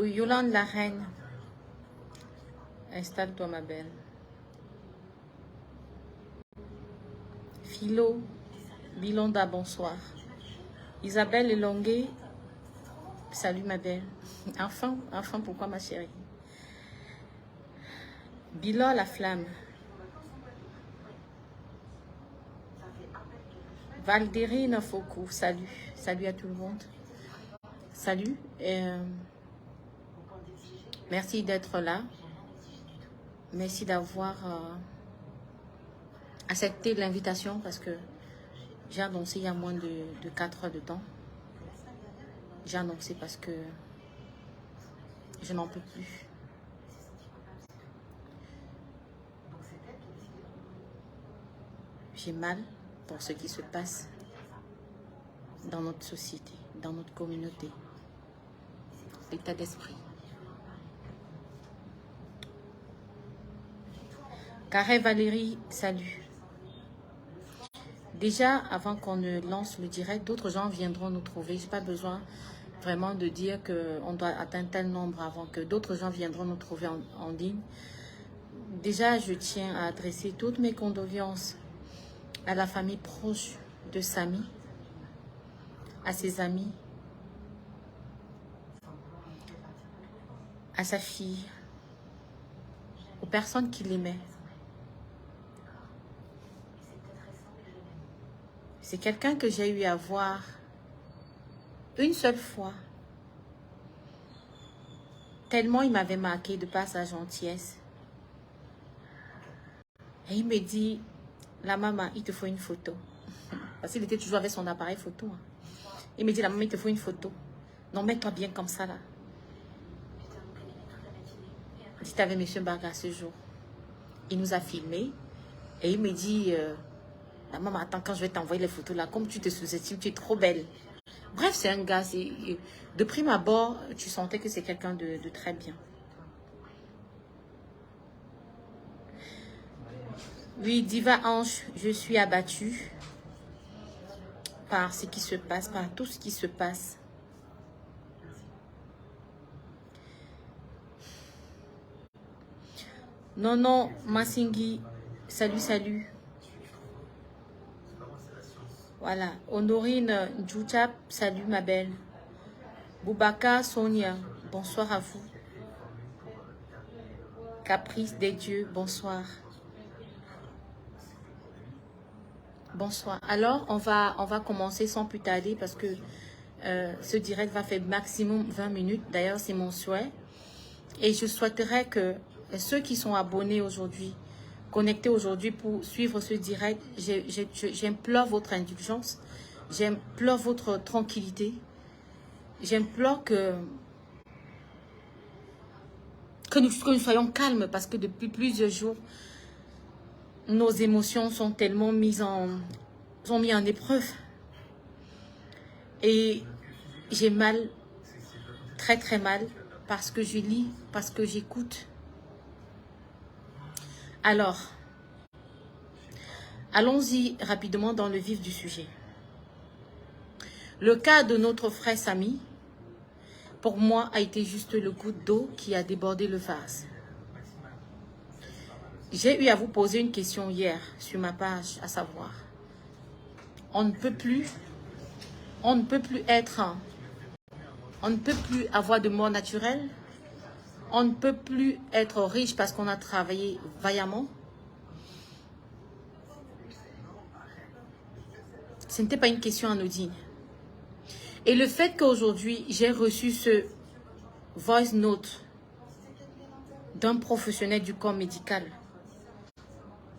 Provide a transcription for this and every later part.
Yolande la reine, installe-toi ma belle. Philo, Bilonda, bonsoir. Isabelle Elongué, salut ma belle. Enfin, pourquoi ma chérie? Bilo la flamme. Valdérine Foucault, salut. Salut à tout le monde. Salut. Merci d'être là. Merci d'avoir accepté l'invitation parce que j'ai annoncé il y a moins de 4 heures de temps. J'ai annoncé parce que je n'en peux plus. J'ai mal pour ce qui se passe dans notre société, dans notre communauté, l'état d'esprit. Carré Valérie, salut. Déjà, avant qu'on ne lance le direct, d'autres gens viendront nous trouver. Je n'ai pas besoin vraiment de dire qu'on doit atteindre tel nombre avant que d'autres gens viendront nous trouver en ligne. Déjà, je tiens à adresser toutes mes condoléances à la famille proche de Samy, à ses amis, à sa fille, aux personnes qui l'aimaient. C'est quelqu'un que j'ai eu à voir une seule fois. Tellement il m'avait marqué de par sa gentillesse. Et il me dit, la maman, il te faut une photo. Parce qu'il était toujours avec son appareil photo. Il me dit, la maman, il te faut une photo. Non, mets-toi bien comme ça là. J'étais avec M. Barga ce jour. Il nous a filmés. Et il me dit, la maman, attends, quand je vais t'envoyer les photos là, comme tu te sous-estimes, tu es trop belle. Bref, c'est un gars, de prime abord, tu sentais que c'est quelqu'un de très bien. Oui, Diva Ange, je suis abattue par ce qui se passe, par tout ce qui se passe. Non, non, Massingi, salut, salut. Voilà, Honorine Djoutchap, salut ma belle. Boubaka Sonia, bonsoir à vous. Caprice des dieux, bonsoir. Bonsoir. Alors, on va commencer sans plus tarder parce que ce direct va faire maximum 20 minutes. D'ailleurs, c'est mon souhait. Et je souhaiterais que ceux qui sont abonnés aujourd'hui, connectés aujourd'hui pour suivre ce direct, j'implore votre indulgence, j'implore votre tranquillité, j'implore que nous soyons calmes parce que depuis plusieurs jours, nos émotions sont tellement mises en épreuve. Et j'ai mal, très très mal, parce que je lis, parce que j'écoute. Alors, allons-y rapidement dans le vif du sujet. Le cas de notre frère Samy, pour moi, a été juste le goutte d'eau qui a débordé le vase. J'ai eu à vous poser une question hier sur ma page, à savoir, on ne peut plus avoir de mort naturelle, on ne peut plus être riche parce qu'on a travaillé vaillamment. Ce n'était pas une question anodine. Et le fait qu'aujourd'hui, j'ai reçu ce voice note d'un professionnel du corps médical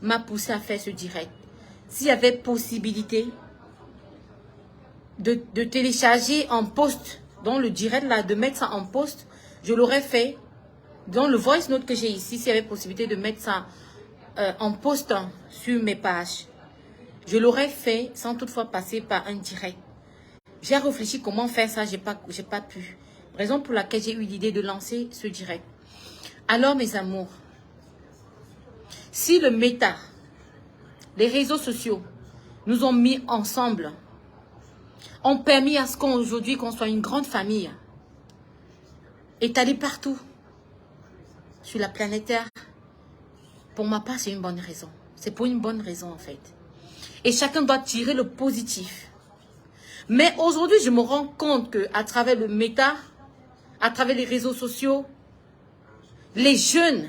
m'a poussé à faire ce direct. S'il y avait possibilité de télécharger en post, dans le direct là, de mettre ça en post, je l'aurais fait. Dans le voice note que j'ai ici, s'il y avait possibilité de mettre ça en post sur mes pages, Je l'aurais fait sans toutefois passer par un direct. J'ai réfléchi comment faire ça, j'ai pas pu. Raison pour laquelle j'ai eu l'idée de lancer ce direct. Alors mes amours, si le méta, les réseaux sociaux nous ont mis ensemble, ont permis à ce qu'aujourd'hui qu'on soit une grande famille, étalée partout sur la planète Terre, pour ma part c'est une bonne raison. C'est pour une bonne raison en fait. Et chacun doit tirer le positif. Mais aujourd'hui, je me rends compte qu'à travers le méta, à travers les réseaux sociaux, les jeunes,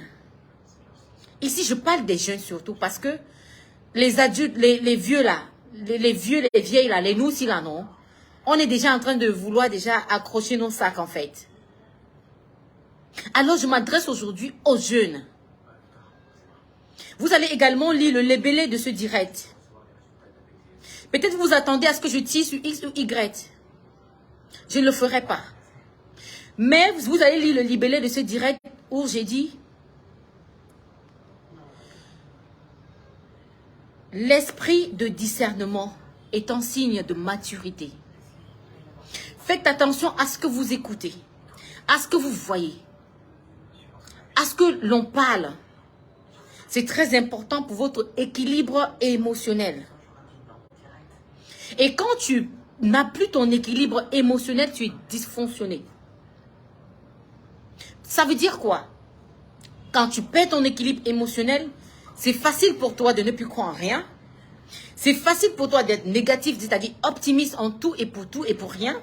ici je parle des jeunes surtout parce que les adultes, les vieux là, les vieux, les vieilles là, les nous aussi là non, on est déjà en train de vouloir déjà accrocher nos sacs en fait. Alors je m'adresse aujourd'hui aux jeunes. Vous allez également lire le libellé de ce direct. Peut-être vous attendez à ce que je tire sur X ou Y. Je ne le ferai pas. Mais vous allez lire le libellé de ce direct où j'ai dit l'esprit de discernement est un signe de maturité. Faites attention à ce que vous écoutez, à ce que vous voyez, à ce que l'on parle. C'est très important pour votre équilibre émotionnel. Et quand tu n'as plus ton équilibre émotionnel, tu es dysfonctionné. Ça veut dire quoi? Quand tu perds ton équilibre émotionnel, c'est facile pour toi de ne plus croire en rien. C'est facile pour toi d'être négatif, c'est-à-dire optimiste en tout et pour rien.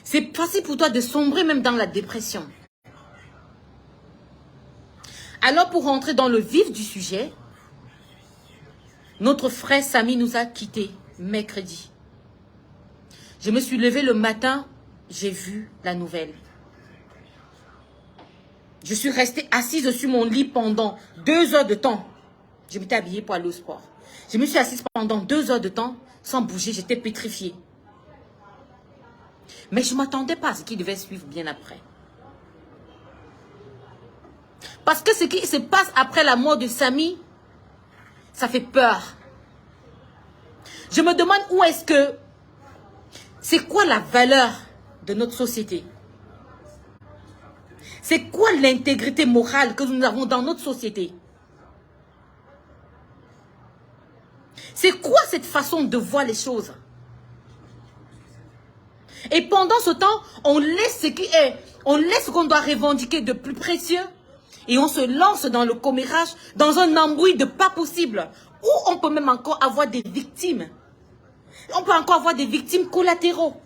C'est facile pour toi de sombrer même dans la dépression. Alors pour rentrer dans le vif du sujet, notre frère Samy nous a quittés mercredi. Je me suis levée le matin, j'ai vu la nouvelle. Je suis restée assise sur mon lit pendant 2 heures de temps. Je m'étais habillée pour aller au sport. Je me suis assise pendant 2 heures de temps sans bouger, j'étais pétrifiée. Mais je ne m'attendais pas à ce qui devait suivre bien après. Parce que ce qui se passe après la mort de Samy, ça fait peur. Je me demande où est-ce que... C'est quoi la valeur de notre société? C'est quoi l'intégrité morale que nous avons dans notre société? C'est quoi cette façon de voir les choses? Et pendant ce temps, on laisse ce qui est, on laisse ce qu'on doit revendiquer de plus précieux et on se lance dans le commérage, dans un embrouille de pas possible, où on peut même encore avoir des victimes. On peut encore avoir des victimes collatéraux.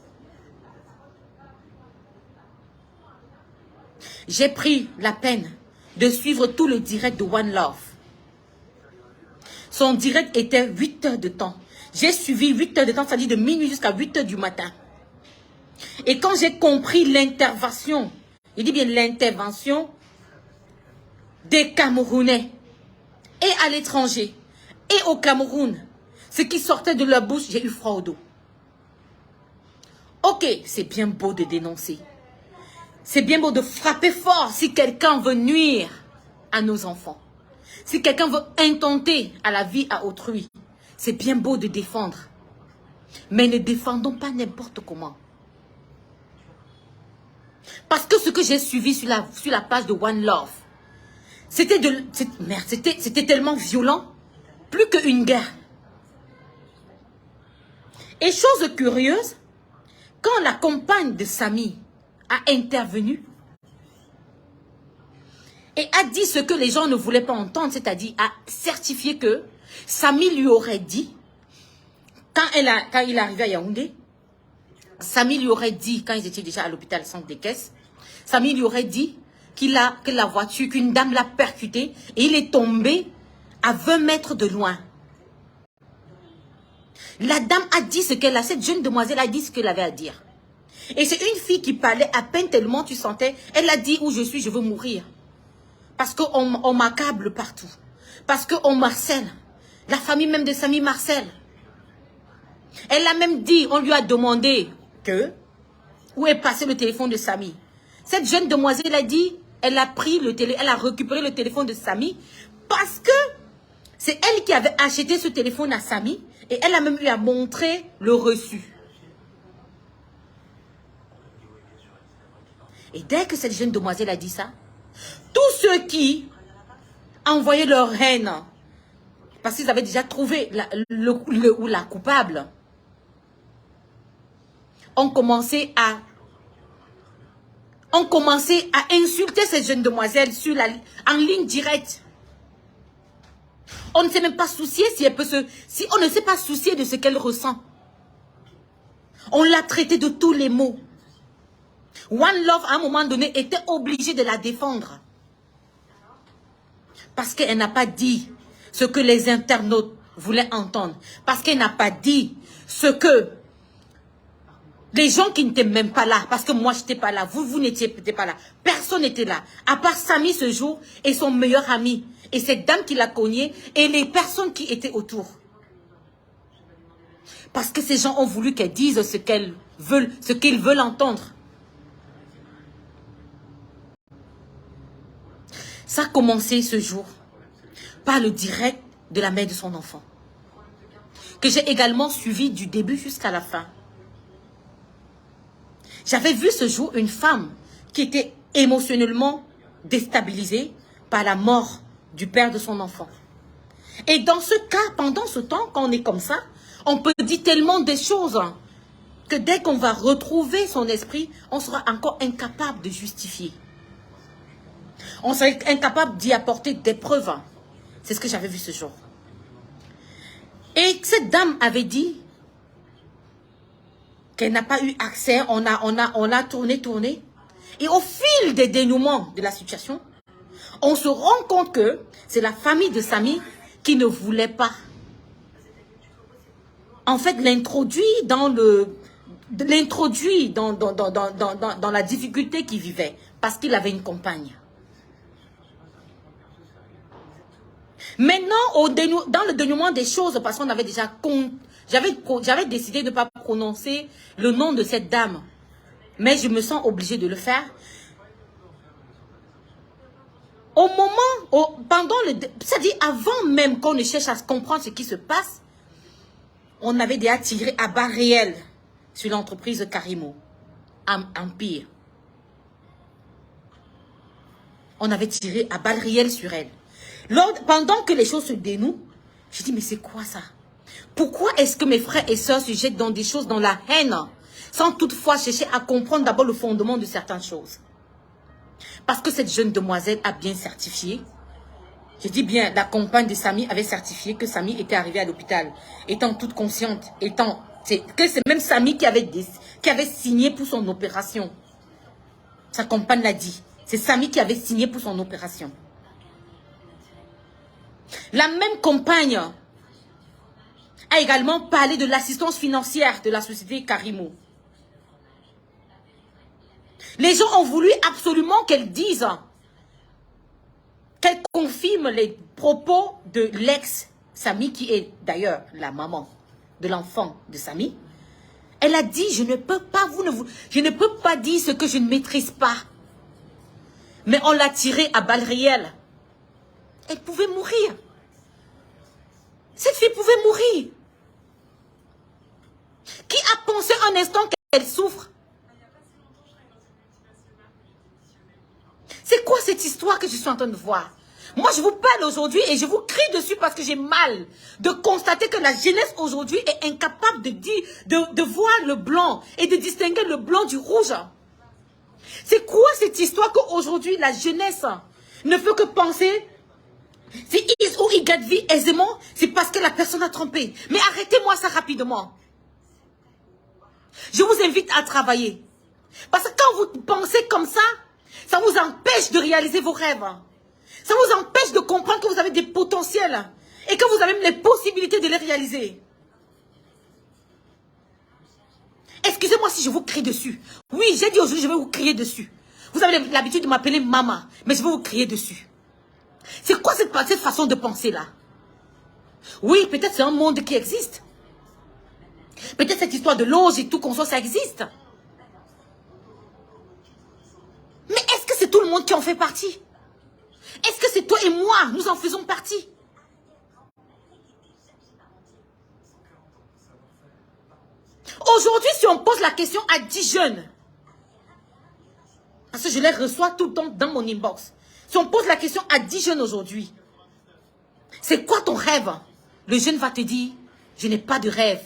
J'ai pris la peine de suivre tout le direct de One Love. Son direct était 8 heures de temps. J'ai suivi 8 heures de temps, c'est-à-dire de minuit jusqu'à 8 heures du matin. Et quand j'ai compris l'intervention, il dit bien l'intervention des Camerounais et à l'étranger et au Cameroun, ce qui sortait de leur bouche, j'ai eu froid au dos. Ok, c'est bien beau de dénoncer. C'est bien beau de frapper fort si quelqu'un veut nuire à nos enfants. Si quelqu'un veut intenter à la vie à autrui. C'est bien beau de défendre. Mais ne défendons pas n'importe comment. Parce que ce que j'ai suivi sur la page de One Love, c'était tellement violent, plus qu'une guerre. Et chose curieuse, quand la compagne de Samy a intervenu et a dit ce que les gens ne voulaient pas entendre, c'est-à-dire a certifié que Samy lui aurait dit, quand il est arrivé à Yaoundé, Samy lui aurait dit, quand ils étaient déjà à l'hôpital centre des caisses, Samy lui aurait dit que la voiture, qu'une dame l'a percuté et il est tombé à 20 mètres de loin. La dame a dit ce qu'elle a, cette jeune demoiselle a dit ce qu'elle avait à dire. Et c'est une fille qui parlait à peine tellement tu sentais, elle a dit où je suis, je veux mourir. Parce qu'on m'accable partout. Parce qu'on marcelle. La famille même de Samy marcelle. Elle a même dit, on lui a demandé que, où est passé le téléphone de Samy. Cette jeune demoiselle a dit, elle a récupéré le téléphone de Samy parce que C'est elle qui avait acheté ce téléphone à Samy et elle a même eu à montrer le reçu. Et dès que cette jeune demoiselle a dit ça, tous ceux qui envoyaient leur haine, parce qu'ils avaient déjà trouvé la coupable, ont commencé à insulter cette jeune demoiselle en ligne directe. On ne s'est même pas soucié si on ne s'est pas soucié de ce qu'elle ressent. On l'a traitée de tous les maux. One Love, à un moment donné, était obligé de la défendre. Parce qu'elle n'a pas dit ce que les internautes voulaient entendre. Parce qu'elle n'a pas dit ce que les gens qui n'étaient même pas là, parce que moi, je n'étais pas là, vous n'étiez pas là, personne n'était là, à part Samy ce jour et son meilleur ami, et cette dame qui l'a cogné, et les personnes qui étaient autour. Parce que ces gens ont voulu qu'elle dise ce qu'ils veulent entendre. Ça a commencé ce jour par le direct de la mère de son enfant, que j'ai également suivi du début jusqu'à la fin. J'avais vu ce jour une femme qui était émotionnellement déstabilisée par la mort du père de son enfant. Et dans ce cas, pendant ce temps, quand on est comme ça, on peut dire tellement de choses que dès qu'on va retrouver son esprit, on sera encore incapable de justifier. On serait incapable d'y apporter des preuves. C'est ce que j'avais vu ce jour. Et cette dame avait dit qu'elle n'a pas eu accès, on a tourné. Et au fil des dénouements de la situation, on se rend compte que c'est la famille de Samy qui ne voulait pas. En fait, l'introduit dans la difficulté qu'il vivait, parce qu'il avait une compagne. Maintenant, dans le dénouement des choses, parce qu'on avait déjà... J'avais décidé de ne pas prononcer le nom de cette dame. Mais je me sens obligée de le faire. Au moment, c'est-à-dire avant même qu'on ne cherche à comprendre ce qui se passe, on avait déjà tiré à balles réelles sur l'entreprise Karimo, Empire. On avait tiré à balles réelles sur elle. Pendant que les choses se dénouent, je dis mais c'est quoi ça? Pourquoi est-ce que mes frères et sœurs se jettent dans des choses, dans la haine, sans toutefois chercher à comprendre d'abord le fondement de certaines choses? Parce que cette jeune demoiselle a bien certifié. Je dis bien, la compagne de Samy avait certifié que Samy était arrivé à l'hôpital, étant toute consciente, que c'est même Samy qui avait signé pour son opération. Sa compagne l'a dit. C'est Samy qui avait signé pour son opération. La même compagne a également parlé de l'assistance financière de la société Karimo. Les gens ont voulu absolument qu'elle dise, qu'elle confirme les propos de l'ex-Samy, qui est d'ailleurs la maman de l'enfant de Samy. Elle a dit, je ne peux pas dire ce que je ne maîtrise pas. Mais on l'a tirée à balles réelles. Elle pouvait mourir. Cette fille pouvait mourir. Qui a pensé un instant qu'elle souffre? C'est quoi cette histoire que je suis en train de voir? Moi, je vous parle aujourd'hui et je vous crie dessus parce que j'ai mal de constater que la jeunesse aujourd'hui est incapable de voir le blanc et de distinguer le blanc du rouge. C'est quoi cette histoire qu'aujourd'hui la jeunesse ne fait que penser? Si il gagne vie aisément, c'est parce que la personne a trompé. Mais arrêtez-moi ça rapidement. Je vous invite à travailler. Parce que quand vous pensez comme ça vous empêche de réaliser vos rêves. Ça vous empêche de comprendre que vous avez des potentiels et que vous avez même les possibilités de les réaliser. Excusez-moi si je vous crie dessus. Oui, j'ai dit aujourd'hui, je vais vous crier dessus. Vous avez l'habitude de m'appeler maman, mais je vais vous crier dessus. C'est quoi cette façon de penser-là? Oui, peut-être c'est un monde qui existe. Peut-être cette histoire de loge et tout qu'on soit, ça existe. Mais est-ce que c'est tout le monde qui en fait partie? Est-ce que c'est toi et moi, nous en faisons partie? Aujourd'hui, si on pose la question à 10 jeunes, parce que je les reçois tout le temps dans mon inbox. Si on pose la question à 10 jeunes aujourd'hui, c'est quoi ton rêve? Le jeune va te dire, je n'ai pas de rêve.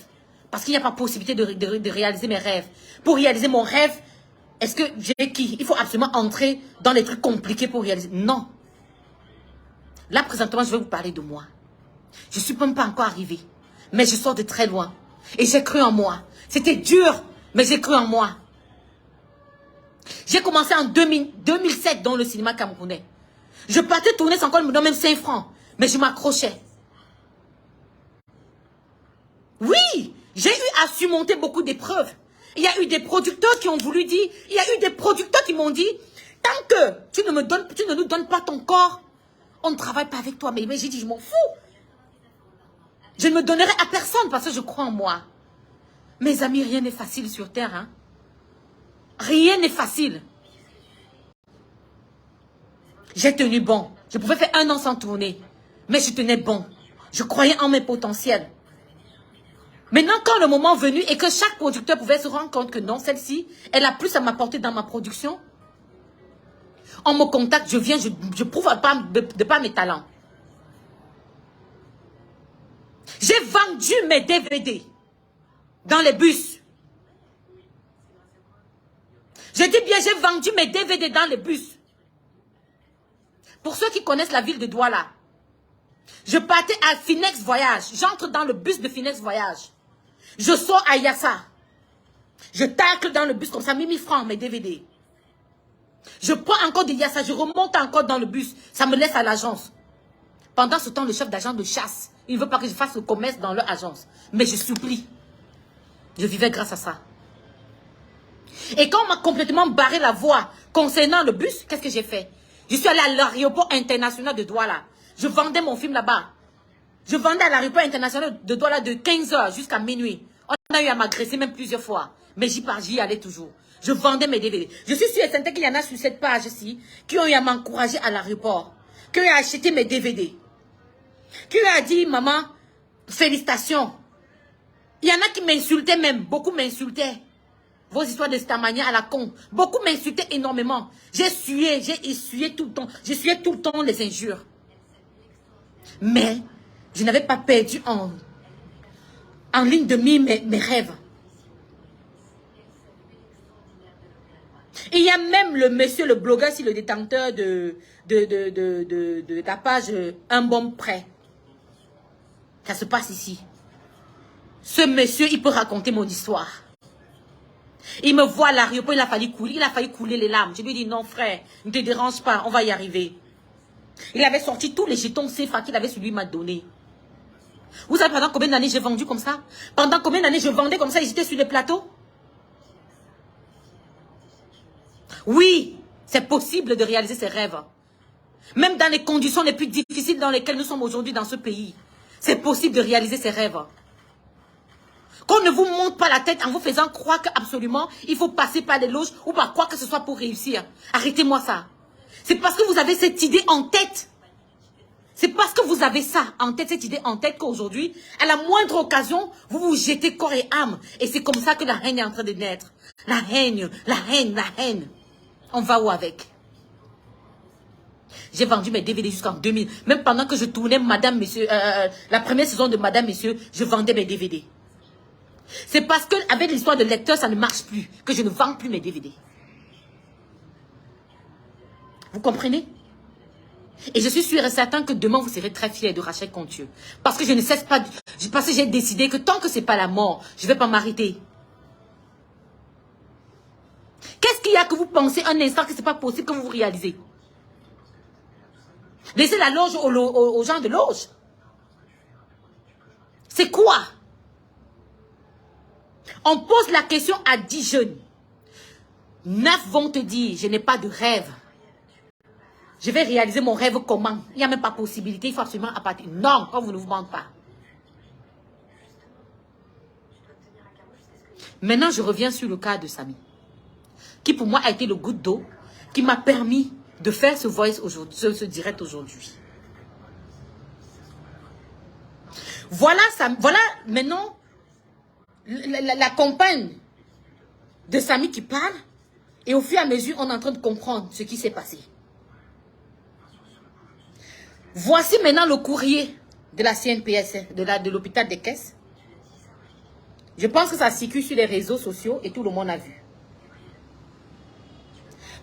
Parce qu'il n'y a pas possibilité de réaliser mes rêves. Pour réaliser mon rêve, est-ce que j'ai qui? Il faut absolument entrer dans les trucs compliqués pour réaliser. Non. Là, présentement, je vais vous parler de moi. Je ne suis même pas encore arrivée. Mais je sors de très loin. Et j'ai cru en moi. C'était dur, mais j'ai cru en moi. J'ai commencé en 2007 dans le cinéma camerounais. Je partais tourner sans qu'on me donne même 5 francs. Mais je m'accrochais. Oui, j'ai eu à surmonter beaucoup d'épreuves. Il y a eu des producteurs qui ont voulu dire, il y a eu des producteurs qui m'ont dit, tant que tu ne nous donnes pas ton corps, on ne travaille pas avec toi. Mais j'ai dit, je m'en fous. Je ne me donnerai à personne parce que je crois en moi. Mes amis, rien n'est facile sur terre. Hein? Rien n'est facile. J'ai tenu bon. Je pouvais faire 1 an sans tourner. Mais je tenais bon. Je croyais en mes potentiels. Maintenant, quand le moment est venu et que chaque producteur pouvait se rendre compte que non, celle-ci, elle a plus à m'apporter dans ma production, on me contacte, je viens, je prouve de pas mes talents. J'ai vendu mes DVD dans les bus. Je dis bien, j'ai vendu mes DVD dans les bus. Pour ceux qui connaissent la ville de Douala, je partais à Finex Voyage. J'entre dans le bus de Finex Voyage. Je sors à Yassa. Je tacle dans le bus comme ça, 1000 francs mes DVD. Je prends encore de Yassa, je remonte encore dans le bus. Ça me laisse à l'agence. Pendant ce temps, le chef d'agence de chasse, il ne veut pas que je fasse le commerce dans leur agence. Mais je supplie. Je vivais grâce à ça. Et quand on m'a complètement barré la voie concernant le bus, qu'est-ce que j'ai fait? Je suis allée à l'aéroport international de Douala. Je vendais mon film là-bas. Je vendais à l'aéroport international de Douala de 15h jusqu'à minuit. On a eu à m'agresser même plusieurs fois. Mais j'y allais toujours. Je vendais mes DVD. Je suis sûre et certaine qu'il y en a sur cette page-ci qui ont eu à m'encourager à l'aéroport. Qui ont eu à acheter mes DVD. Qui ont eu à dire, maman, félicitations. Il y en a qui m'insultaient même. Beaucoup m'insultaient. Vos histoires de Stamania à la con. Beaucoup m'insultaient énormément. J'ai essuyé tout le temps. J'essuyais tout le temps les injures. Mais je n'avais pas perdu en ligne de mire mes rêves. Il y a même le monsieur, le blogueur, le détenteur de la page Un bon prêt. Ça se passe ici. Ce monsieur, il peut raconter mon histoire. Il me voit à l'aéroport, il a failli couler les larmes. Je lui ai dit, non frère, ne te dérange pas, on va y arriver. Il avait sorti tous les jetons CFA qu'il avait sur lui m'a donné. Vous savez pendant combien d'années j'ai vendu comme ça? Pendant combien d'années je vendais comme ça et j'étais sur les plateaux? Oui, c'est possible de réaliser ses rêves. Même dans les conditions les plus difficiles dans lesquelles nous sommes aujourd'hui dans ce pays. C'est possible de réaliser ses rêves. Qu'on ne vous monte pas la tête en vous faisant croire qu'absolument, il faut passer par les loges ou par quoi que ce soit pour réussir. Arrêtez-moi ça. C'est parce que vous avez cette idée en tête. C'est parce que vous avez ça en tête, cette idée en tête qu'aujourd'hui, à la moindre occasion, vous vous jetez corps et âme. Et c'est comme ça que la haine est en train de naître. La haine, la haine, la haine. On va où avec? J'ai vendu mes DVD jusqu'en 2000. Même pendant que je tournais Madame, Monsieur, la première saison de Madame, Monsieur, je vendais mes DVD. C'est parce qu'avec l'histoire de lecteur, ça ne marche plus. Que je ne vends plus mes DVD. Vous comprenez? Et je suis sûre et certain que demain, vous serez très fiers de Rachel Contieux. Parce que je ne cesse pas... Parce que j'ai décidé que tant que ce n'est pas la mort, je ne vais pas m'arrêter. Qu'est-ce qu'il y a que vous pensez un instant que ce n'est pas possible que vous vous réalisez? Laissez la loge aux gens de loge. C'est quoi? On pose la question à 10 jeunes. 9 vont te dire, je n'ai pas de rêve. Je vais réaliser mon rêve comment? Il n'y a même pas possibilité, il faut absolument à partir. Non, quand vous ne vous mentez pas. Maintenant, je reviens sur le cas de Samy. Qui pour moi a été le goutte d'eau qui m'a permis de faire ce voice aujourd'hui, ce direct aujourd'hui. Voilà maintenant la compagne de Samy qui parle. Et au fur et à mesure, on est en train de comprendre ce qui s'est passé. Voici maintenant le courrier de la CNPS, de l'hôpital des Caisses. Je pense que ça circule sur les réseaux sociaux et tout le monde a vu.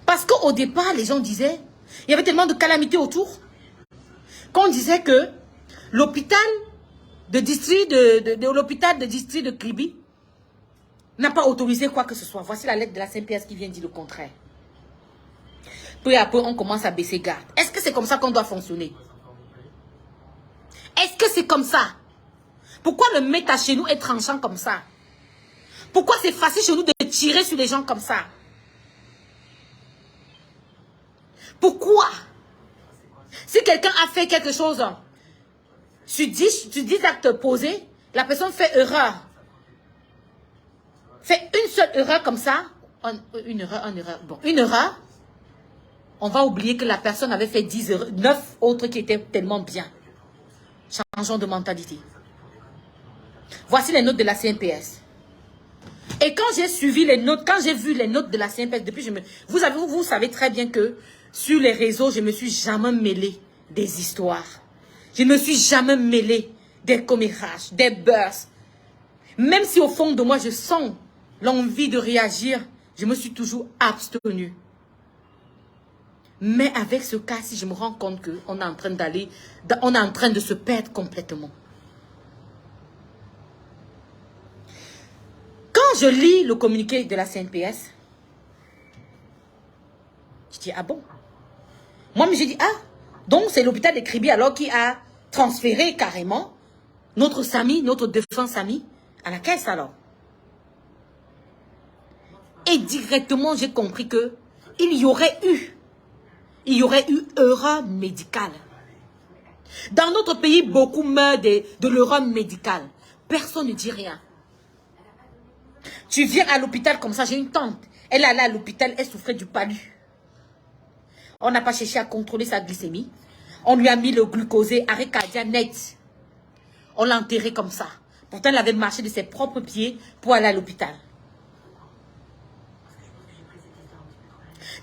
Parce qu'au départ, les gens disaient, il y avait tellement de calamités autour, qu'on disait que l'hôpital de district de Kribi n'a pas autorisé quoi que ce soit. Voici la lettre de la CNPS qui vient dire le contraire. Peu à peu, on commence à baisser garde. Est-ce que c'est comme ça qu'on doit fonctionner? Est-ce que c'est comme ça? Pourquoi le méta chez nous est tranchant comme ça? Pourquoi c'est facile chez nous de tirer sur les gens comme ça? Pourquoi? Si quelqu'un a fait quelque chose sur 10 actes posés, la personne fait erreur. Fait une seule erreur comme ça. Une erreur. On va oublier que la personne avait fait 9 autres qui étaient tellement bien. Changeons de mentalité. Voici les notes de la CNPS. Et quand j'ai suivi les notes, quand j'ai vu les notes de la CNPS, depuis vous savez très bien que sur les réseaux, je ne me suis jamais mêlé des histoires. Je ne me suis jamais mêlé des commérages, des buzz. Même si au fond de moi, je sens l'envie de réagir, je me suis toujours abstenue. Mais avec ce cas-ci, je me rends compte qu'on est en train d'aller, on est en train de se perdre complètement. Quand je lis le communiqué de la CNPS, je dis, ah bon? Moi, j'ai dit, ah, donc c'est l'hôpital de Kribi alors qui a transféré carrément notre Samy, notre défunt Samy, à la caisse alors. Et directement, j'ai compris que il y aurait eu erreur médicale. Dans notre pays, beaucoup meurent de l'erreur médicale. Personne ne dit rien. Tu viens à l'hôpital comme ça, j'ai une tante. Elle allait à l'hôpital, elle souffrait du palu. On n'a pas cherché à contrôler sa glycémie. On lui a mis le glucosé, arrêt cardiaque net. On l'a enterré comme ça. Pourtant, elle avait marché de ses propres pieds pour aller à l'hôpital.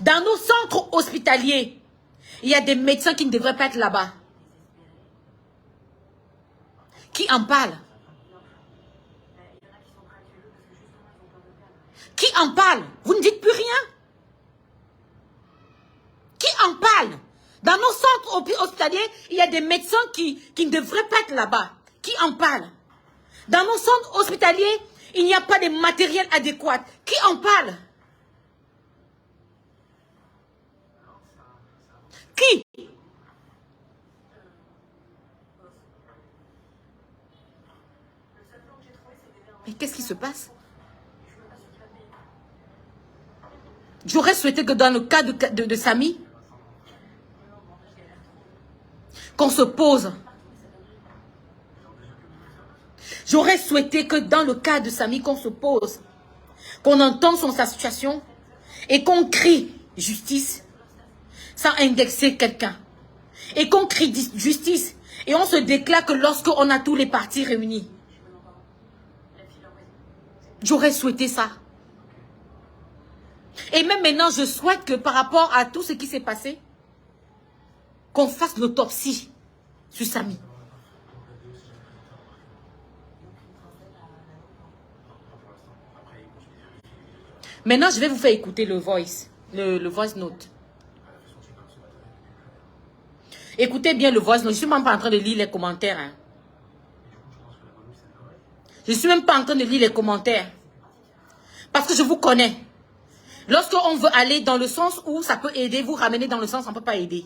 Dans nos centres hospitaliers, il y a des médecins qui ne devraient pas être là-bas. Qui en parlent? Qui en parle? Vous ne dites plus rien? Qui en parle? Dans nos centres hospitaliers, il y a des médecins qui ne devraient pas être là-bas. Qui en parle? Dans nos centres hospitaliers, il n'y a pas de matériel adéquat. Qui en parle? Qui? Mais qu'est-ce qui se passe? J'aurais souhaité que dans le cas de Samy, qu'on se pose. J'aurais souhaité que dans le cas de Samy, qu'on se pose. Qu'on entende sa situation et qu'on crie justice sans indexer quelqu'un. Et qu'on crie justice et on se déclare que lorsqu'on a tous les partis réunis. J'aurais souhaité ça. Et même maintenant, je souhaite que par rapport à tout ce qui s'est passé, qu'on fasse l'autopsie sur Samy. Maintenant, je vais vous faire écouter le voice note. Écoutez bien le voice note. Je ne suis même pas en train de lire les commentaires. Hein. Je ne suis même pas en train de lire les commentaires. Parce que je vous connais. Lorsqu'on veut aller dans le sens où ça peut aider, vous ramener dans le sens où ça ne peut pas aider.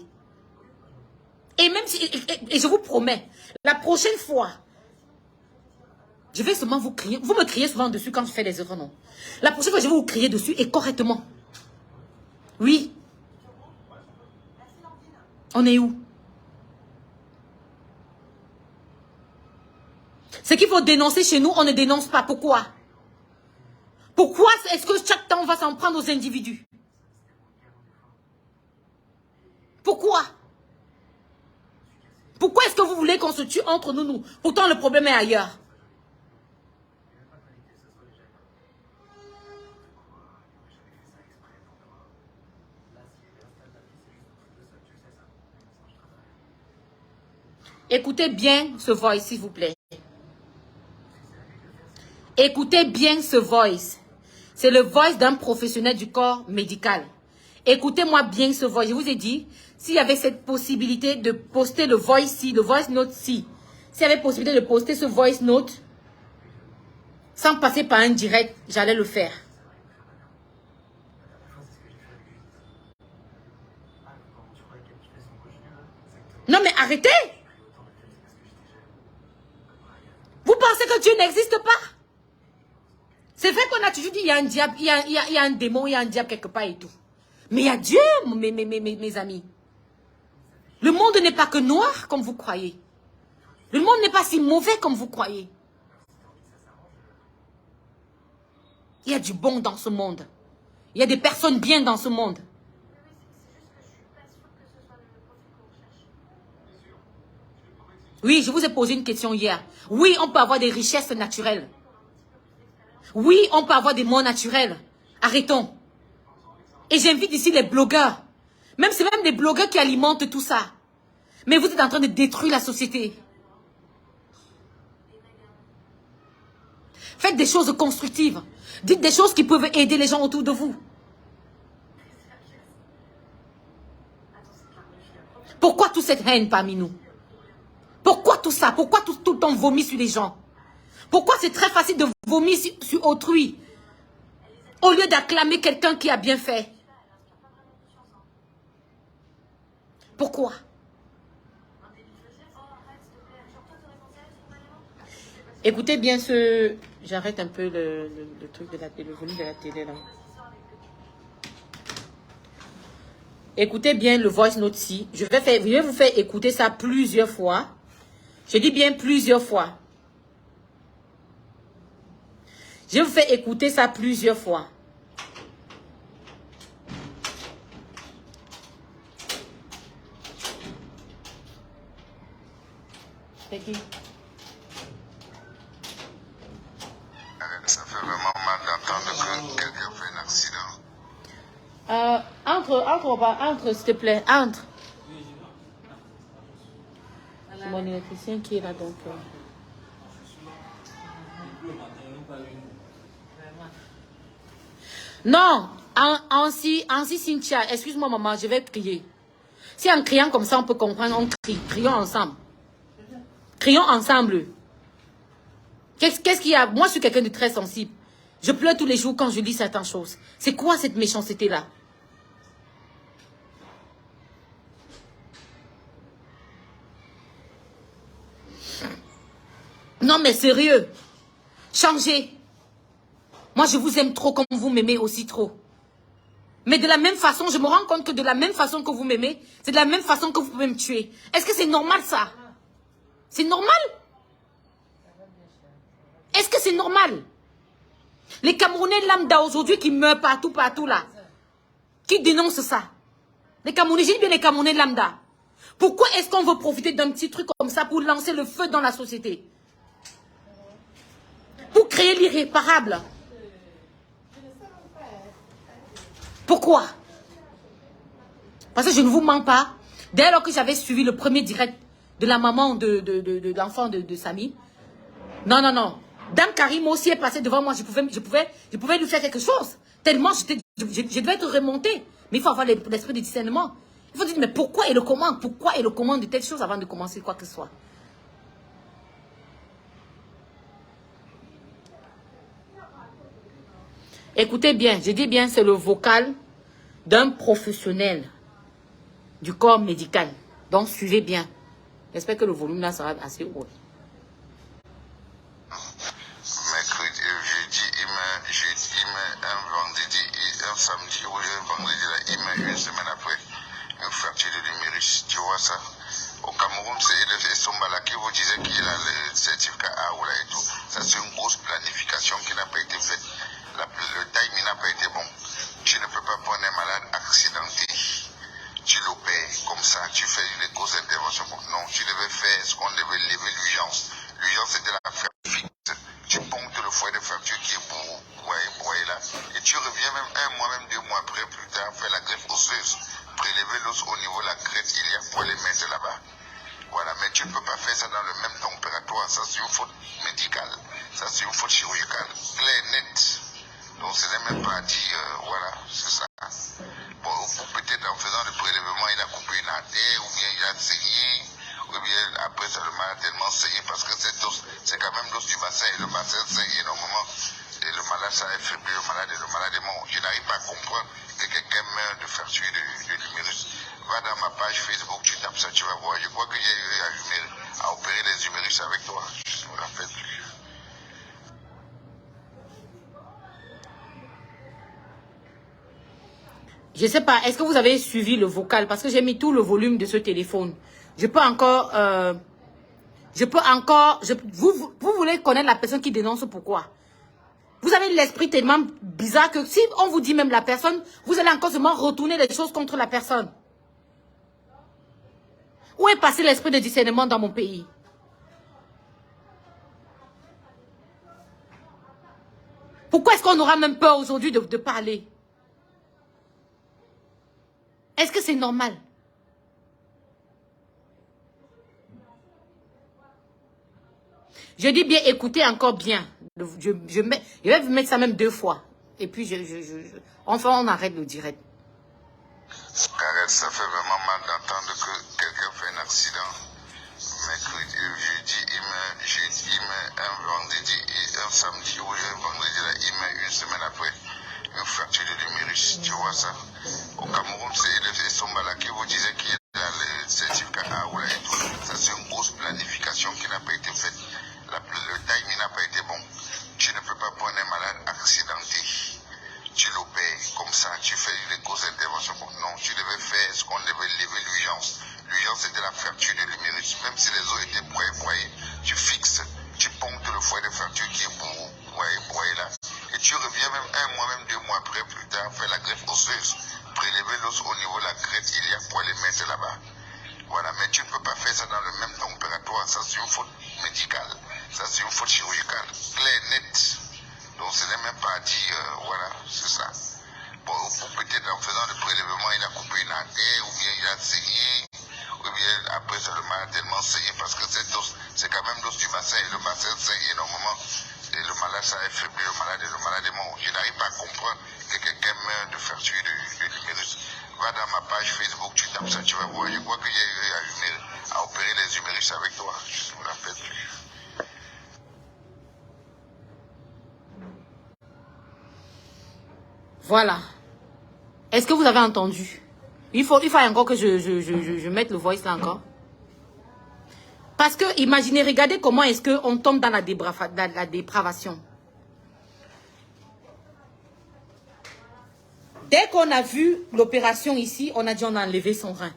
Et même si, et je vous promets, la prochaine fois, je vais seulement vous crier. Vous me criez souvent dessus quand je fais des erreurs, non? La prochaine fois, je vais vous crier dessus et correctement. Oui. On est où? Ce qu'il faut dénoncer chez nous, on ne dénonce pas. Pourquoi? Pourquoi est-ce que chaque temps, on va s'en prendre aux individus? Pourquoi? Pourquoi est-ce que vous voulez qu'on se tue entre nous? Pourtant, le problème est ailleurs. Écoutez bien ce voice, s'il vous plaît. Écoutez bien ce voice. C'est le voice d'un professionnel du corps médical. Écoutez-moi bien ce voice. Je vous ai dit, s'il y avait cette possibilité de poster le voice note-ci, s'il y avait possibilité de poster ce voice note, sans passer par un direct, j'allais le faire. Non mais arrêtez! Vous pensez que Dieu n'existe pas? C'est vrai qu'on a toujours dit il y a un diable, il y a un démon, il y a un diable quelque part et tout. Mais il y a Dieu, mes amis. Le monde n'est pas que noir comme vous croyez. Le monde n'est pas si mauvais comme vous croyez. Il y a du bon dans ce monde. Il y a des personnes bien dans ce monde. Oui, je vous ai posé une question hier. Oui, on peut avoir des richesses naturelles. Oui, on peut avoir des morts naturels. Arrêtons. Et j'invite ici les blogueurs. Même c'est même des blogueurs qui alimentent tout ça. Mais vous êtes en train de détruire la société. Faites des choses constructives. Dites des choses qui peuvent aider les gens autour de vous. Pourquoi toute cette haine parmi nous? Pourquoi tout ça? Pourquoi tout le temps vomit sur les gens? Pourquoi c'est très facile de vomir sur autrui au lieu d'acclamer quelqu'un qui a bien fait? Pourquoi? Écoutez bien ce... J'arrête un peu le truc de la télé, le volume de la télé là. Écoutez bien le voice note-ci. Je vais vous faire écouter ça plusieurs fois. Je dis bien plusieurs fois. Je vous fais écouter ça plusieurs fois. C'est qui? Ça fait vraiment mal d'entendre que quelqu'un fait un accident. Entre, s'il te plaît, entre. C'est mon électricien qui est là, donc... Non, ainsi Cynthia, excuse-moi maman, je vais crier. Si en criant comme ça, on peut comprendre, on crie. Crions ensemble. Crions ensemble. Qu'est-ce qu'il y a? Moi, je suis quelqu'un de très sensible. Je pleure tous les jours quand je lis certaines choses. C'est quoi cette méchanceté-là? Non, mais sérieux. Changez. Moi, je vous aime trop comme vous m'aimez aussi trop. Mais de la même façon, je me rends compte que de la même façon que vous m'aimez, c'est de la même façon que vous pouvez me tuer. Est-ce que c'est normal ça? C'est normal? Est-ce que c'est normal? Les Camerounais lambda aujourd'hui qui meurent partout là, qui dénoncent ça? Les Camerounais, j'ai dit bien les Camerounais lambda. Pourquoi est-ce qu'on veut profiter d'un petit truc comme ça pour lancer le feu dans la société? Pour créer l'irréparable. Pourquoi? Parce que je ne vous mens pas. Dès lors que j'avais suivi le premier direct de la maman de l'enfant de Samy, non. Dame Karim aussi est passée devant moi. Je pouvais lui faire quelque chose. Tellement je devais être remontée. Mais il faut avoir l'esprit de discernement. Il faut dire, mais pourquoi et le comment? Pourquoi et le comment de telles choses avant de commencer quoi que ce soit? Écoutez bien, je dis bien, c'est le vocal d'un professionnel du corps médical. Donc, suivez bien. J'espère que le volume là sera assez haut. Mercredi, jeudi, un vendredi, un samedi ou un vendredi, là, il met une semaine après une fracture de l'humérus. Tu vois ça? Au Cameroun, c'est Sombala qui vous disait qu'il a le certificat A ou là et tout. Ça, c'est une grosse planification qui n'a pas été faite. Le timing n'a pas été bon. Tu ne peux pas prendre un malade accidenté. Tu l'opères comme ça, tu fais les grosses interventions. Non, tu devais faire ce qu'on devait lever l'urgence. L'urgence, c'était la fracture fixe. Tu ponctes le foyer de fracture qui est broyé là. Et tu reviens même un mois, même 2 mois après, plus tard, faire la greffe osseuse. Prélever l'os au niveau de la crête iliaque pour les mettre là-bas. Voilà, mais tu ne peux pas faire ça dans le même temps opératoire. Ça, c'est une faute médicale. Ça, c'est une faute chirurgicale. Claire, nette. Donc, ce n'est même pas dit, voilà, c'est ça. Bon, ou peut-être en faisant le prélèvement, il a coupé une artère, ou bien il a saigné, ou bien après, ça le mal a tellement saigné, parce que cette os, c'est quand même l'os du bassin, et le bassin saigne énormément. Et le malade, ça a affaibli le malade, et le malade est mort. Je n'arrive pas à comprendre que quelqu'un meurt de fracture de l'humérus. Va dans ma page Facebook, tu tapes ça, tu vas voir. Je crois que j'ai eu à opérer les humérus avec toi. Je ne me rappelle plus. Je ne sais pas, est-ce que vous avez suivi le vocal? Parce que j'ai mis tout le volume de ce téléphone. Je peux encore... vous voulez connaître la personne qui dénonce pourquoi? Vous avez l'esprit tellement bizarre que si on vous dit même la personne, vous allez encore seulement retourner les choses contre la personne. Où est passé l'esprit de discernement dans mon pays? Pourquoi est-ce qu'on aura même peur aujourd'hui de parler? Est-ce que c'est normal? Je dis bien, écoutez encore bien. Je vais vous mettre ça même 2 fois. Et puis, enfin, on arrête le direct. Karel, ça fait vraiment mal d'entendre que quelqu'un fait un accident. Mercredi, jeudi, il met un vendredi et un samedi, ou un vendredi, là, il met une semaine après une fracture de l'humérus. Tu vois ça? Au Cameroun, c'est Sombala qui vous disait qu'il a le certificat A ou et tout. Ça, c'est une grosse planification qui n'a pas été faite. Le timing n'a pas été bon. Tu ne peux pas prendre un malade accidenté. Tu l'opères comme ça, tu fais des grosses interventions. Non, tu devais faire ce qu'on devait lever l'urgence. L'urgence, c'était la fracture de l'humérus. Même si les os étaient broyés, tu fixes, tu ponctes le foyer de fracture qui est broyé là. Et tu reviens même 1 mois, même 2 mois après, plus tard, faire la greffe osseuse. Prélever l'os au niveau de la crête, il y a pour les mettre là-bas. Voilà, mais tu ne peux pas faire ça dans le même temps opératoire. Ça, c'est une faute médicale. Ça, c'est une faute chirurgicale. Claire, nette. Donc, ce n'est même pas dit, voilà, c'est ça. Bon, ou peut-être en faisant le prélèvement, il a coupé une artère, ou bien il a saigné, ou bien après, ça le mal a tellement saigné, parce que cette os, c'est quand même l'os du bassin, et le bassin saigne énormément. Et le malade, ça a affaibli le malade, et le malade est mort. Je n'arrive pas à comprendre que quelqu'un meurt de fracture de l'humérus. Va dans ma page Facebook, tu tapes ça, tu vas voir. Je crois que j'ai eu à opérer les humérus avec toi. Je ne me rappelle plus. Voilà. Est-ce que vous avez entendu? Il faut encore que je mette le voice là encore. Parce que, imaginez, regardez comment est-ce qu'on tombe dans la dépravation. Dès qu'on a vu l'opération ici, on a dit on a enlevé son rein.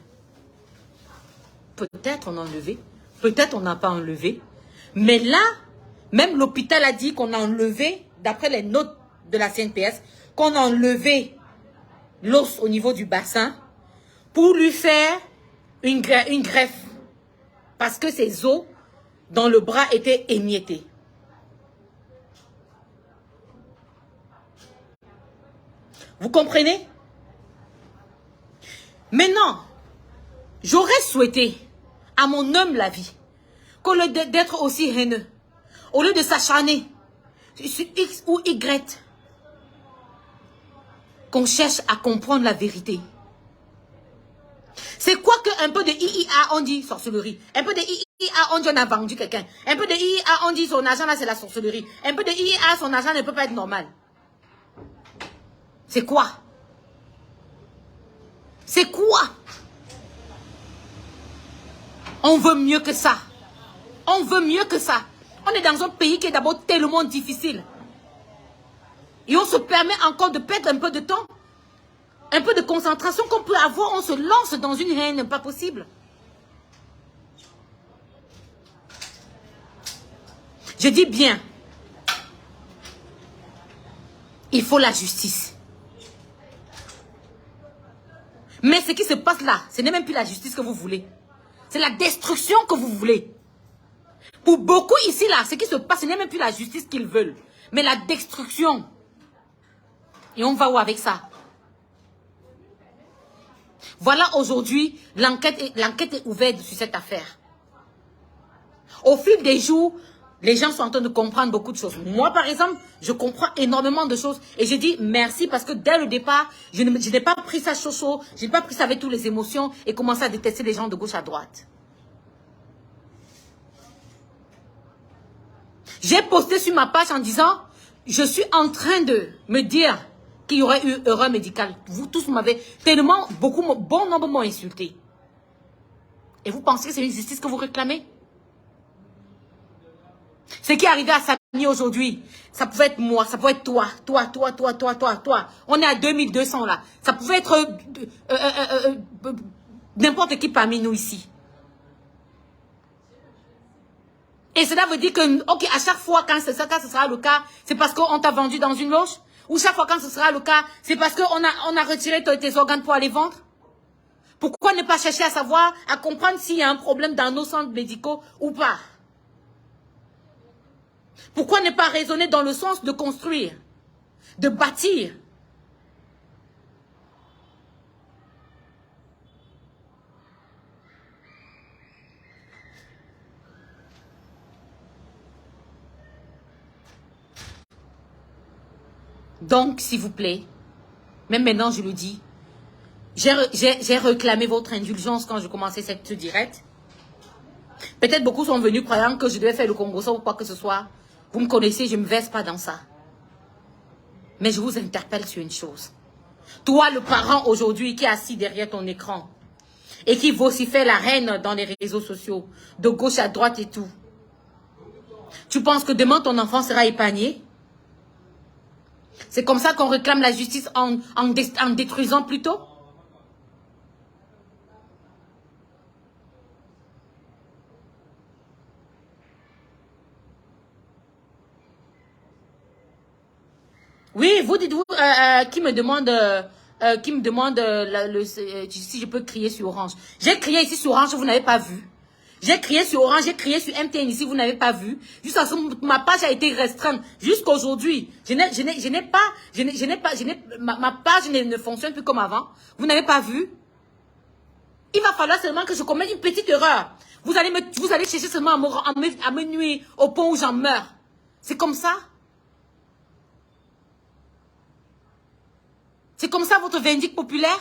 Peut-être on a enlevé, peut-être on n'a pas enlevé. Mais là, même l'hôpital a dit qu'on a enlevé, d'après les notes de la CNPS, qu'on a enlevé l'os au niveau du bassin pour lui faire une greffe. Parce que ses os dans le bras étaient émiettés. Vous comprenez? Maintenant, j'aurais souhaité, à mon humble avis, qu'au lieu d'être aussi haineux, au lieu de s'acharner sur X ou Y, qu'on cherche à comprendre la vérité. C'est quoi qu'un peu de IIA, on dit sorcellerie. Un peu de IIA, on dit on a vendu quelqu'un. Un peu de IIA, on dit son argent là, c'est la sorcellerie. Un peu de IIA, son argent ne peut pas être normal. C'est quoi? C'est quoi? On veut mieux que ça. On veut mieux que ça. On est dans un pays qui est d'abord tellement difficile. Et on se permet encore de perdre un peu de temps. Un peu de concentration qu'on peut avoir. On se lance dans une haine pas possible. Je dis bien. Il faut la justice. Mais ce qui se passe là, ce n'est même plus la justice que vous voulez. C'est la destruction que vous voulez. Pour beaucoup ici, là, ce qui se passe, ce n'est même plus la justice qu'ils veulent. Mais la destruction. Et on va où avec ça? Voilà aujourd'hui, l'enquête est ouverte sur cette affaire. Au fil des jours, les gens sont en train de comprendre beaucoup de choses. Moi, par exemple, je comprends énormément de choses. Et je dis merci parce que dès le départ, je n'ai pas pris ça chaud, je n'ai pas pris ça avec toutes les émotions et commencé à détester les gens de gauche à droite. J'ai posté sur ma page en disant, je suis en train de me dire qu'il y aurait eu erreur médicale. Vous tous m'avez tellement, bon nombre m'ont insulté. Et vous pensez que c'est une justice que vous réclamez? Ce qui est arrivé à Samy aujourd'hui, ça pouvait être moi, ça pouvait être toi. On est à 2200 là. Ça pouvait être n'importe qui parmi nous ici. Et cela veut dire que, ok, à chaque fois quand ce sera le cas, c'est parce qu'on t'a vendu dans une loge? Ou chaque fois quand ce sera le cas, c'est parce qu'on a retiré tes organes pour aller vendre? Pourquoi ne pas chercher à savoir, à comprendre s'il y a un problème dans nos centres médicaux ou pas? Pourquoi ne pas raisonner dans le sens de construire, de bâtir? Donc, s'il vous plaît, même maintenant je le dis, j'ai réclamé votre indulgence quand je commençais ce direct. Peut-être beaucoup sont venus croyant que je devais faire le Congo ou quoi que ce soit. Vous me connaissez, je ne me verse pas dans ça. Mais je vous interpelle sur une chose. Toi, le parent aujourd'hui qui est assis derrière ton écran et qui vocifère la haine dans les réseaux sociaux, de gauche à droite et tout. Tu penses que demain ton enfant sera épargné? C'est comme ça qu'on réclame la justice en détruisant plutôt? Oui, vous dites-vous, qui me demande si je peux crier sur Orange. J'ai crié ici sur Orange, vous n'avez pas vu. J'ai crié sur Orange, j'ai crié sur MTN ici, vous n'avez pas vu. Jusqu'à ce que ma page a été restreinte. Jusqu'aujourd'hui, ma page ne fonctionne plus comme avant. Vous n'avez pas vu. Il va falloir seulement que je commette une petite erreur. Vous allez chercher seulement à me nuire au point où j'en meurs. C'est comme ça. C'est comme ça votre vindicte populaire?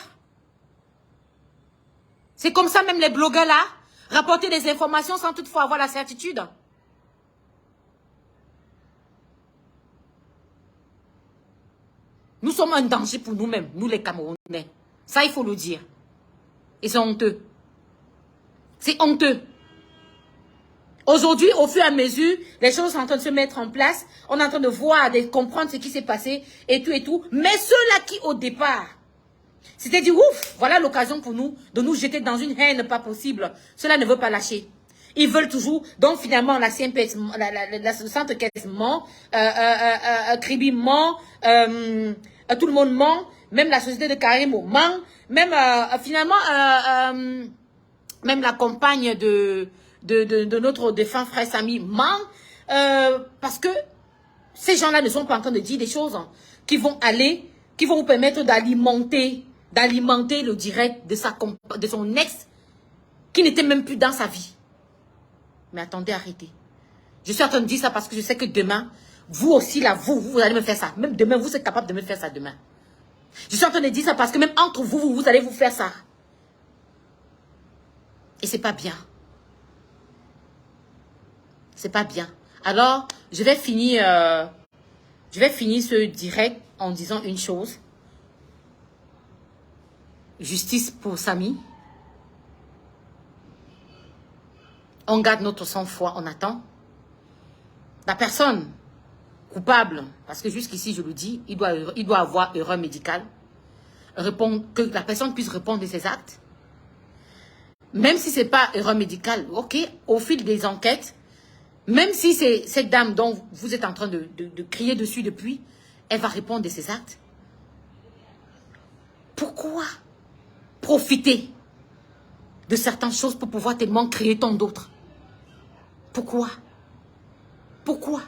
C'est comme ça même les blogueurs là? Rapporter des informations sans toutefois avoir la certitude? Nous sommes un danger pour nous-mêmes, nous les Camerounais. Ça, il faut le dire. Et c'est honteux. C'est honteux. Aujourd'hui, au fur et à mesure, les choses sont en train de se mettre en place. On est en train de voir, de comprendre ce qui s'est passé et tout et tout. Mais ceux-là qui, au départ, c'était dit, ouf, voilà l'occasion pour nous de nous jeter dans une haine pas possible. Cela ne veut pas lâcher. Ils veulent toujours. Donc, finalement, la CMPS, le centre caisse ment, Kribi ment, tout le monde ment, même la société de Karimo ment, même, finalement, même la compagne de notre défunt frère Samy ment, parce que ces gens-là ne sont pas en train de dire des choses qui vont vous permettre d'alimenter le direct de son ex qui n'était même plus dans sa vie. Mais attendez, arrêtez. Je suis en train de dire ça parce que je sais que demain, vous aussi là, vous allez me faire ça. Même demain, vous êtes capable de me faire ça demain. Je suis en train de dire ça parce que même entre vous allez vous faire ça. Et c'est pas bien. C'est pas bien. Alors, je vais finir ce direct en disant une chose. Justice pour Samy. On garde notre sang-froid, on attend. La personne coupable, parce que jusqu'ici, je le dis, il doit avoir erreur médicale. Que la personne puisse répondre de ses actes. Même si ce n'est pas erreur médicale, ok, au fil des enquêtes, même si c'est cette dame dont vous êtes en train de crier dessus depuis, elle va répondre de ses actes. Pourquoi profiter de certaines choses pour pouvoir tellement crier tant d'autres? Pourquoi? Pourquoi?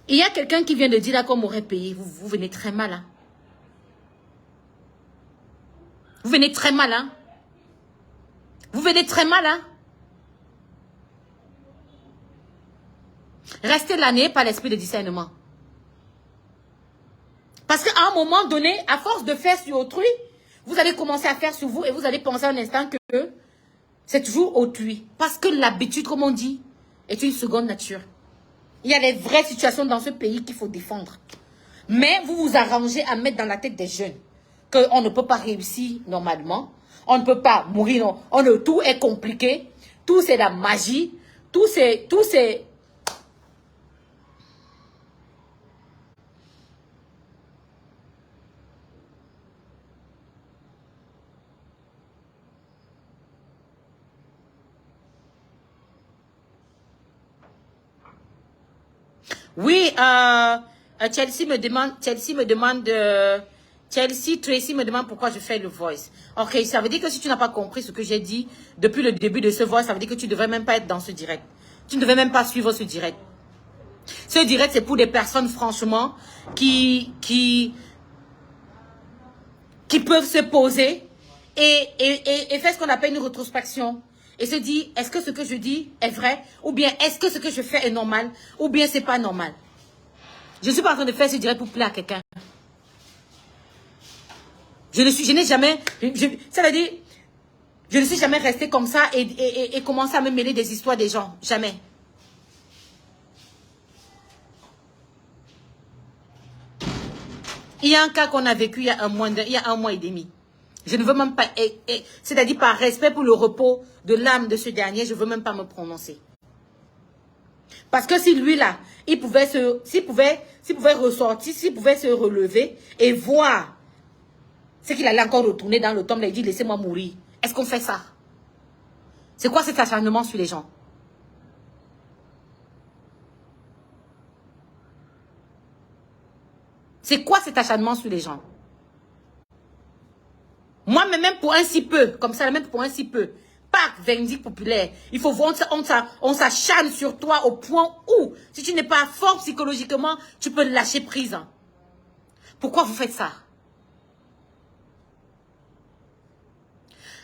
Il y a quelqu'un qui vient de dire là qu'on m'aurait payé. Vous venez très mal, hein? Vous venez très mal, hein? Vous venez très mal, hein? Restez l'année par l'esprit de discernement. Parce qu'à un moment donné, à force de faire sur autrui, vous allez commencer à faire sur vous et vous allez penser un instant que c'est toujours autrui. Parce que l'habitude, comme on dit, est une seconde nature. Il y a des vraies situations dans ce pays qu'il faut défendre. Mais vous vous arrangez à mettre dans la tête des jeunes qu'on ne peut pas réussir normalement. On ne peut pas mourir. Non. Tout est compliqué. Tout c'est la magie. Tout c'est... Oui, Chelsea Tracy me demande pourquoi je fais le voice. Ok, ça veut dire que si tu n'as pas compris ce que j'ai dit depuis le début de ce voice, ça veut dire que tu ne devrais même pas être dans ce direct. Tu ne devrais même pas suivre ce direct. Ce direct, c'est pour des personnes, franchement, qui peuvent se poser et faire ce qu'on appelle une rétrospection. Et se dire, est-ce que ce que je dis est vrai? Ou bien, est-ce que ce que je fais est normal? Ou bien, c'est pas normal? Je ne suis pas en train de faire ce direct pour plaire à quelqu'un. Je n'ai jamais... Ça veut dire, je ne suis jamais restée comme ça et commencer à me mêler des histoires des gens. Jamais. Il y a un cas qu'on a vécu il y a un mois et demi. Je ne veux même pas, c'est-à-dire par respect pour le repos de l'âme de ce dernier, je ne veux même pas me prononcer. Parce que si lui là, s'il pouvait ressortir, s'il pouvait se relever et voir ce qu'il allait encore retourner dans le tombe, il dit laissez-moi mourir. Est-ce qu'on fait ça? C'est quoi cet acharnement sur les gens? C'est quoi cet acharnement sur les gens? Moi, même pour un si peu, comme ça, même pour un si peu, pas vindicte populaire, il faut voir, on s'acharne sur toi au point où, si tu n'es pas fort psychologiquement, tu peux lâcher prise. Pourquoi vous faites ça?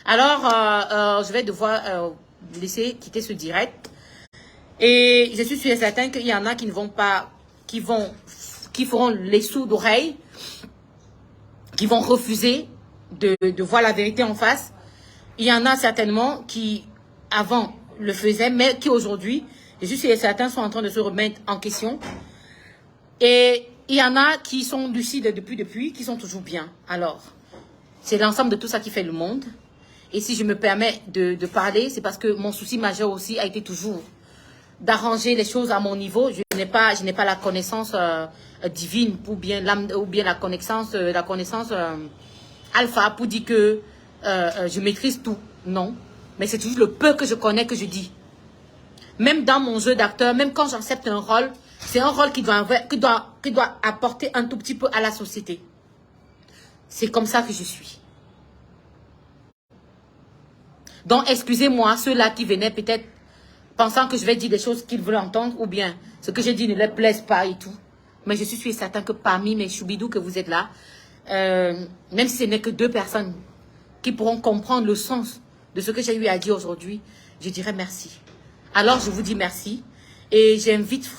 Alors, je vais devoir laisser quitter ce direct. Et je suis sûre et certain qu'il y en a qui ne vont pas, qui feront les sourds d'oreilles, qui vont refuser de voir la vérité en face. Il y en a certainement qui, avant, le faisaient, mais qui aujourd'hui, je suis sûre et certain, sont en train de se remettre en question. Et il y en a qui sont lucides depuis, qui sont toujours bien. Alors, c'est l'ensemble de tout ça qui fait le monde. Et si je me permets de parler, c'est parce que mon souci majeur aussi a été toujours d'arranger les choses à mon niveau. Je n'ai pas la connaissance divine ou bien la connaissance alpha pour dire que je maîtrise tout. Non. Mais c'est toujours le peu que je connais que je dis. Même dans mon jeu d'acteur, même quand j'accepte un rôle, c'est un rôle qui doit apporter un tout petit peu à la société. C'est comme ça que je suis. Donc, excusez-moi, ceux-là qui venaient peut-être pensant que je vais dire des choses qu'ils veulent entendre, ou bien ce que j'ai dit ne leur plaise pas et tout. Mais je suis certain que parmi mes choubidous que vous êtes là, même si ce n'est que 2 personnes qui pourront comprendre le sens de ce que j'ai eu à dire aujourd'hui, je dirais merci. Alors, je vous dis merci. Et j'invite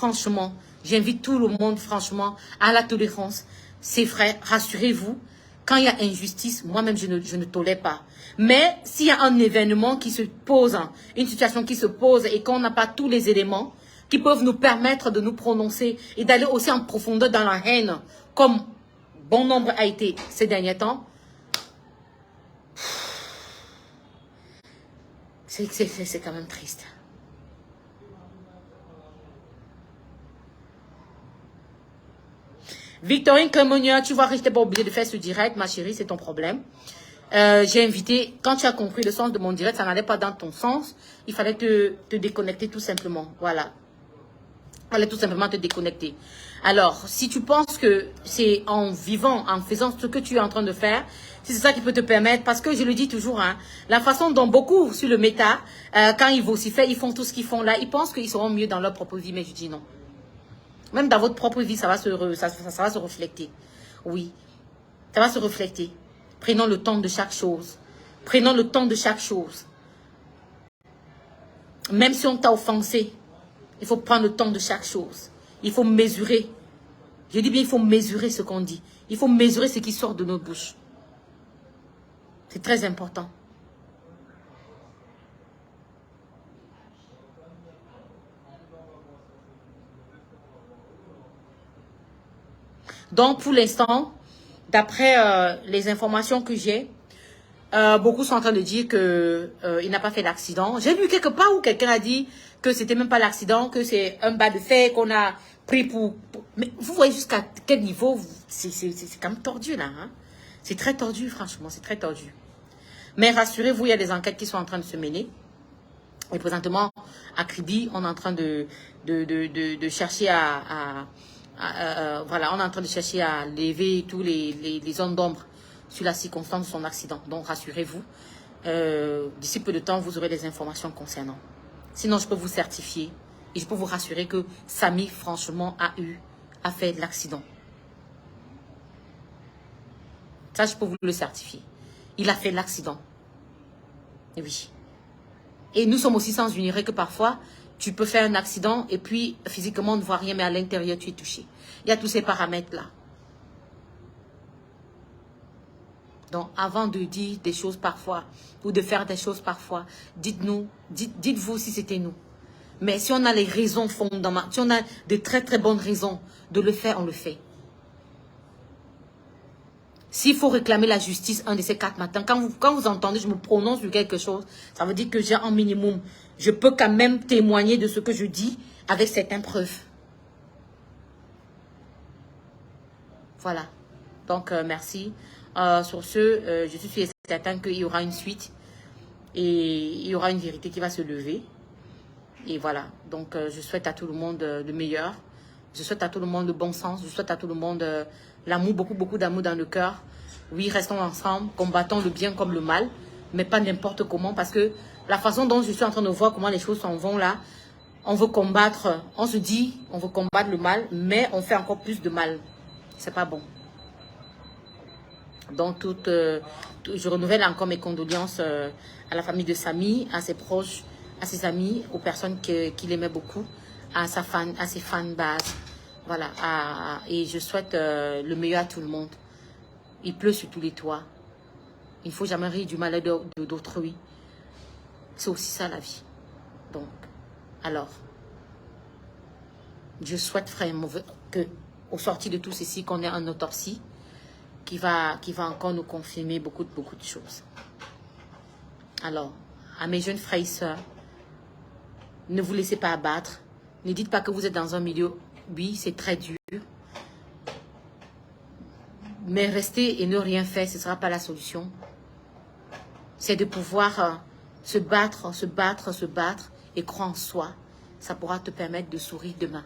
tout le monde franchement à la tolérance. C'est vrai, rassurez-vous. Quand il y a injustice, moi-même, je ne tolère pas. Mais s'il y a un événement qui se pose, une situation qui se pose et qu'on n'a pas tous les éléments qui peuvent nous permettre de nous prononcer et d'aller aussi en profondeur dans la haine, comme bon nombre a été ces derniers temps, c'est quand même triste. Victorine Cremonia, tu vois que je n'étais pas obligée de faire ce direct, ma chérie, c'est ton problème. J'ai invité, quand tu as compris le sens de mon direct, ça n'allait pas dans ton sens, il fallait te déconnecter tout simplement, voilà. Il fallait tout simplement te déconnecter. Alors, si tu penses que c'est en vivant, en faisant ce que tu es en train de faire, c'est ça qui peut te permettre, parce que je le dis toujours, hein, la façon dont beaucoup sur le méta, quand ils vocifèrent, ils font tout ce qu'ils font là, ils pensent qu'ils seront mieux dans leur propre vie, mais je dis non. Même dans votre propre vie, ça va se refléter. Oui, ça va se refléter. Prenons le temps de chaque chose. Prenons le temps de chaque chose. Même si on t'a offensé, Il faut prendre le temps de chaque chose. Il faut mesurer. Je dis bien, il faut mesurer ce qu'on dit. Il faut mesurer ce qui sort de nos bouches. C'est très important. Donc, pour l'instant, d'après les informations que j'ai, beaucoup sont en train de dire que il n'a pas fait l'accident. J'ai lu quelque part où quelqu'un a dit que c'était même pas l'accident, que c'est un bas de fer qu'on a pris pour... Mais vous voyez jusqu'à quel niveau, c'est quand même tordu là. Hein? C'est très tordu, franchement, c'est très tordu. Mais rassurez-vous, il y a des enquêtes qui sont en train de se mener. Et présentement, à Kribi, on est en train de chercher voilà, on est en train de chercher à lever tous les zones d'ombre sur la circonstance de son accident. Donc, rassurez-vous, d'ici peu de temps, vous aurez des informations concernant. Sinon, je peux vous certifier et je peux vous rassurer que Samy, franchement, a fait l'accident. Ça, je peux vous le certifier. Il a fait l'accident. Et oui. Et nous sommes aussi sans ignorer que parfois, tu peux faire un accident et puis physiquement, on ne voit rien, mais à l'intérieur, tu es touché. Il y a tous ces paramètres-là. Donc, avant de dire des choses parfois, ou de faire des choses parfois, dites-vous si c'était nous. Mais si on a les raisons fondamentales, si on a de très très bonnes raisons de le faire, on le fait. S'il faut réclamer la justice un de ces 4 matins, quand vous entendez, je me prononce sur quelque chose, ça veut dire que j'ai un minimum. Je peux quand même témoigner de ce que je dis avec certaines preuves. Voilà. Donc, merci. Sur ce, je suis certain qu'il y aura une suite et il y aura une vérité qui va se lever. Et voilà. Donc, je souhaite à tout le monde le meilleur. Je souhaite à tout le monde le bon sens. Je souhaite à tout le monde l'amour, beaucoup d'amour dans le cœur. Oui, restons ensemble, combattons le bien comme le mal, mais pas n'importe comment, parce que la façon dont je suis en train de voir comment les choses s'en vont là, on veut combattre, on se dit, on veut combattre le mal, mais on fait encore plus de mal. C'est pas bon. Donc, je renouvelle encore mes condoléances à la famille de Samy, à ses proches, à ses amis, aux personnes qu'il aimait beaucoup, à ses fans bases. Voilà. Et je souhaite le meilleur à tout le monde. Il pleut sur tous les toits. Il ne faut jamais rire du malheur d'autrui. C'est aussi ça la vie. Donc, alors, je souhaite, frère, qu'au sorti de tout ceci, qu'on ait une autopsie qui va encore nous confirmer beaucoup de choses. Alors, à mes jeunes frères et sœurs, ne vous laissez pas abattre. Ne dites pas que vous êtes dans un milieu, oui, c'est très dur. Mais rester et ne rien faire, ce ne sera pas la solution. C'est de pouvoir se battre et croire en soi. Ça pourra te permettre de sourire demain.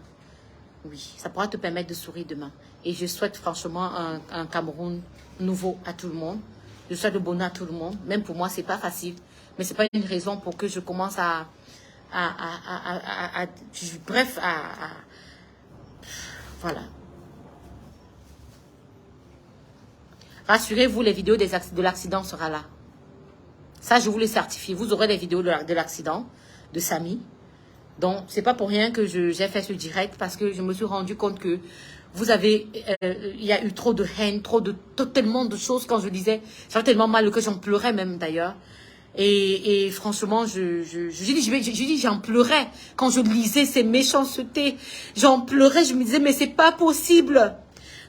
Oui, ça pourra te permettre de sourire demain. Et je souhaite franchement un Cameroun nouveau à tout le monde. Je souhaite le bonheur à tout le monde. Même pour moi, ce n'est pas facile. Mais ce n'est pas une raison pour que je commence voilà. Rassurez-vous, les vidéos de l'accident seront là. Ça, je vous le certifie. Vous aurez les vidéos de l'accident de Samy. Donc, c'est pas pour rien que j'ai fait ce direct, parce que je me suis rendu compte que il y a eu trop de haine, tellement de choses. Quand je disais, j'avais tellement mal que j'en pleurais même d'ailleurs. Et franchement, j'en pleurais quand je lisais ces méchancetés. J'en pleurais, je me disais, mais c'est pas possible.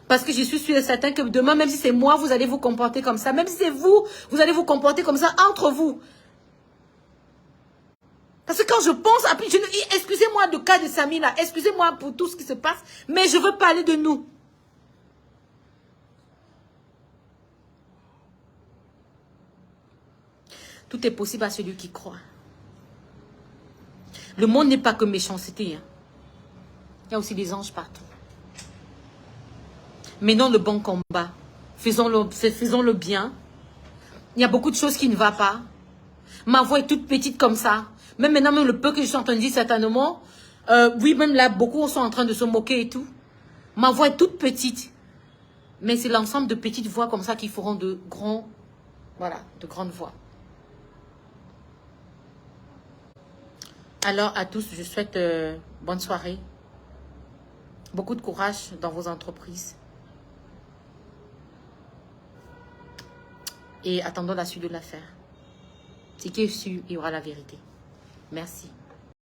Parce que je suis sûre et certain que demain, même si c'est moi, vous allez vous comporter comme ça. Même si c'est vous, vous allez vous comporter comme ça entre vous. Parce que quand je pense, excusez-moi du cas de Samy là, excusez-moi pour tout ce qui se passe, mais je veux parler de nous. Tout est possible à celui qui croit. Le monde n'est pas que méchanceté. Hein. Il y a aussi des anges partout. Menons le bon combat. Faisons le bien. Il y a beaucoup de choses qui ne vont pas. Ma voix est toute petite comme ça. Même maintenant, même le peu que je suis en train de dire certainement, oui, même là, beaucoup sont en train de se moquer et tout. Ma voix est toute petite. Mais c'est l'ensemble de petites voix comme ça qui feront de grandes voix. Alors à tous, je souhaite bonne soirée. Beaucoup de courage dans vos entreprises. Et attendons la suite de l'affaire. Ce qui est sûr, il y aura la vérité. Merci.